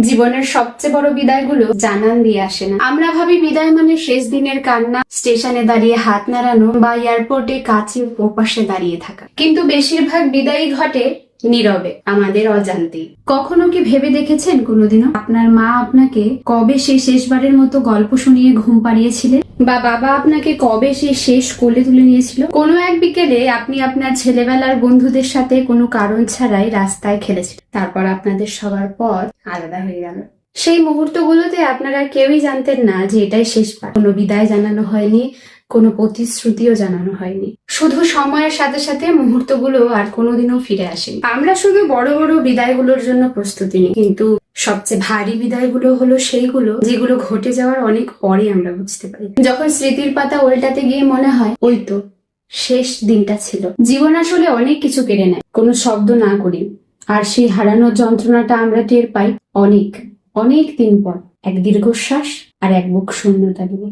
জীবনের সবচেয়ে বড় বিদায়গুলো জানান দিয়ে আসে না। আমরা ভাবি বিদায় মানে শেষ দিনের কান্না, স্টেশনে দাঁড়িয়ে হাত নাড়ানো বা এয়ারপোর্টে কাছের ওপাশে দাঁড়িয়ে থাকা। কিন্তু বেশিরভাগ বিদায়ই ঘটে নীরবে, আমাদের অজান্তেই। কখনো কি ভেবে দেখেছেন কোনোদিনও আপনার মা আপনাকে কবে সেই শেষবারের মতো গল্প শুনিয়ে ঘুম পাড়িয়েছিলেন, বা বাবা আপনাকে কবে সে শেষ কোলে তুলে নিয়েছিল? কোনো এক বিকেলে আপনি আপনার ছেলেবেলার বন্ধুদের সাথে কোনো কারণ ছাড়াই রাস্তায় খেলেছিলেন, তারপর আপনাদের সবার পথ আলাদা হয়ে গেল। সেই মুহূর্তগুলোতে আপনারা কেউই জানতেন না যে এটাই শেষবার। কোনো বিদায় জানানো হয়নি, কোনো প্রতিশ্রুতিও জানানো হয়নি। শুধু সময়ের সাথে সাথে মুহূর্তগুলো আর কোনোদিনও ফিরে আসেনি। আমরা শুধু বড় বড় বিদায়গুলোর জন্য প্রস্তুতি নিই, কিন্তু সবচেয়ে ভারী বিদায়গুলো হলো সেইগুলো যেগুলো ঘটে যাওয়ার অনেক পরে আমরা বুঝতে পারি। যখন স্মৃতির পাতা উল্টাতে গিয়ে মনে হয় ওই তো শেষ দিনটা ছিল। জীবন আসলে অনেক কিছু কেড়ে নেয় কোনো শব্দ না করি, আর সেই হারানোর যন্ত্রণাটা আমরা টের পাই অনেক অনেক দিন পর, এক দীর্ঘশ্বাস আর এক বুক শূন্যতা নিয়ে।